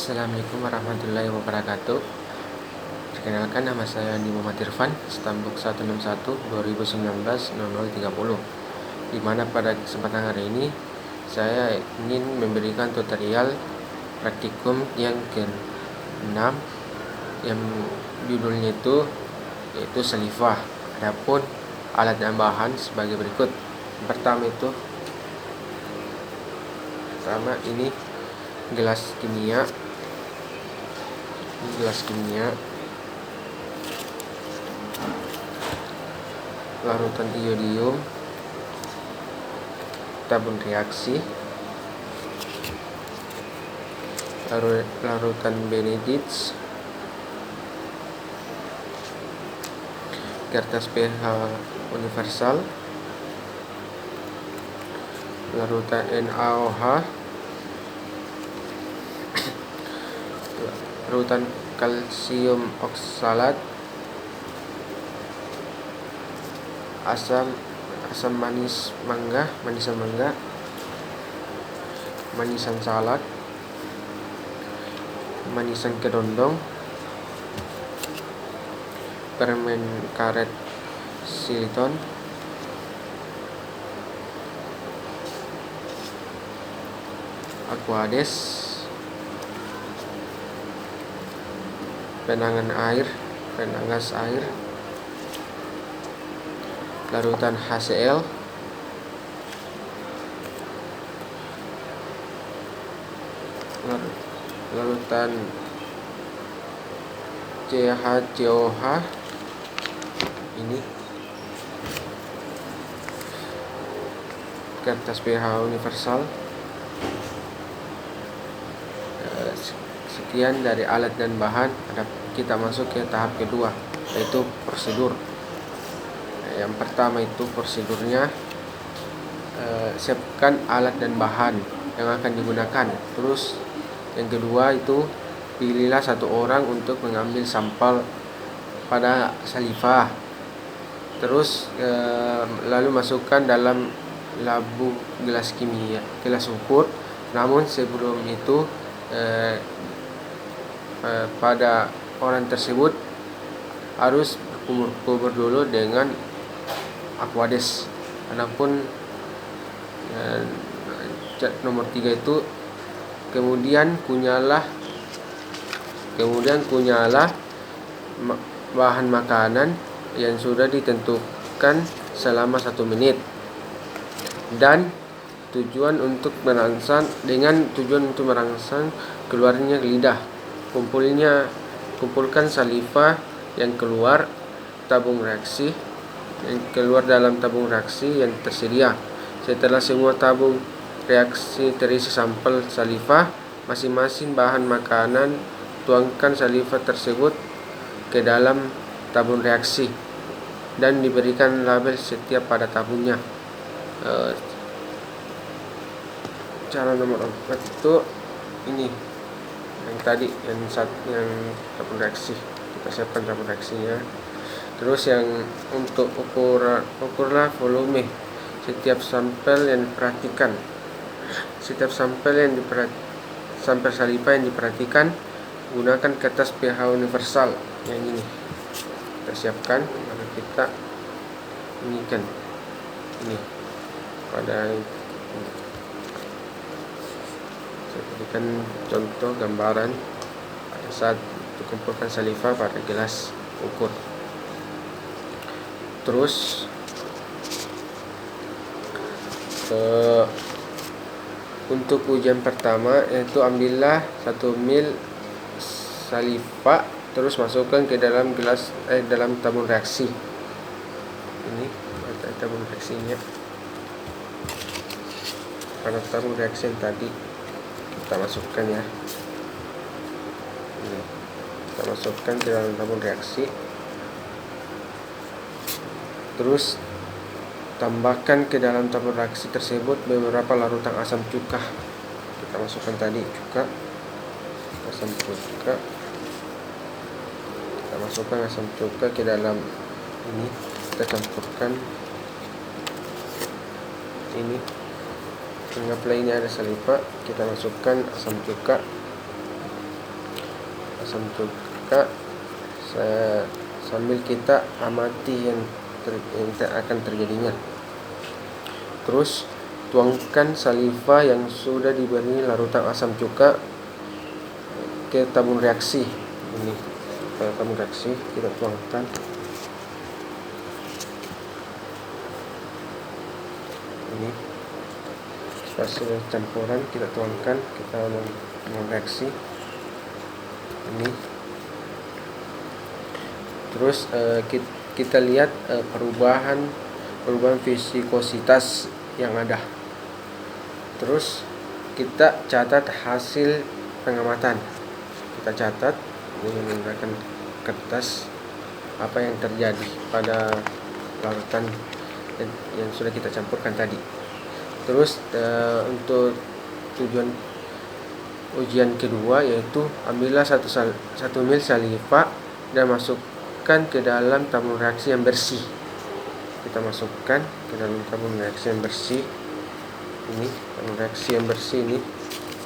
Assalamualaikum warahmatullahi wabarakatuh. Perkenalkan, nama saya Andi Muhammad Irfan, Stambuk 161 2019 0030. Di mana pada kesempatan hari ini saya ingin memberikan tutorial praktikum yang ke-6 yang judulnya yaitu salifah. Adapun alat dan bahan sebagai berikut. Pertama ini gelas kimia, larutan iodium, tabung reaksi, larutan Benedict, kertas pH universal, larutan NaOH, larutan kalsium oksalat, asam manisan mangga, manisan salak, manisan kedondong, permen karet silikon, aquades, penanggas air, larutan HCl, larutan CHCOH, ini kertas pH universal. Sekian dari alat dan bahan. Kita masuk ke tahap kedua, yaitu prosedur. Yang pertama itu prosedurnya, siapkan alat dan bahan yang akan digunakan. Terus yang kedua itu, pilihlah satu orang untuk mengambil sampel pada salifah. Terus lalu masukkan dalam labu gelas ukur. Namun sebelum itu pada orang tersebut harus berkumur dulu dengan aquades. Adapun nomor 3 itu kemudian kunyalah bahan makanan yang sudah ditentukan selama 1 menit, dan tujuan untuk merangsang keluarnya lidah. Kumpulkan salifah yang keluar dalam tabung reaksi yang tersedia. Setelah semua tabung reaksi terisi sampel salifah masing-masing bahan makanan, tuangkan salifah tersebut ke dalam tabung reaksi dan diberikan label setiap pada tabungnya. Cara nomor 4 itu ini yang tadi, yang tabung reaksi. Kita siapkan tabung reaksinya. Terus yang untuk ukurlah volume setiap sampel yang diperhatikan. Sampel salifah yang diperhatikan, gunakan kertas pH universal yang ini. Kita siapkan, lalu kita inikan ini pada saya berikan contoh gambaran pada saat dikumpulkan salifah pada gelas ukur. Terus untuk ujian pertama, yaitu ambillah 1 ml salifah, terus masukkan ke dalam dalam tabung reaksi. Ini ada tabung reaksinya. Pada tabung reaksi yang tadi kita masukkan ya. Ini kita masukkan ke dalam tabung reaksi. Terus tambahkan ke dalam tabung reaksi tersebut beberapa larutan asam cuka. Kita masukkan tadi asam cuka. Kita masukkan asam cuka ke dalam ini. Kita campurkan ini. Anggaplah ini ada salifah, kita masukkan asam cuka asam cuka sambil kita amati yang akan terjadinya. Terus tuangkan saliva yang sudah diberi larutan asam cuka ke tabung reaksi. Ini ke tabung reaksi kita tuangkan. Ini hasil campuran kita tuangkan, kita mereaksi ini. Terus kita lihat perubahan viskositas yang ada. Terus kita catat hasil pengamatan. Kita catat menggunakan kertas apa yang terjadi pada larutan yang sudah kita campurkan tadi. Terus untuk tujuan ujian kedua yaitu ambillah 1 ml saliva dan masukkan ke dalam tabung reaksi yang bersih. Kita masukkan ke dalam tabung reaksi yang bersih. Ini tabung reaksi yang bersih ini.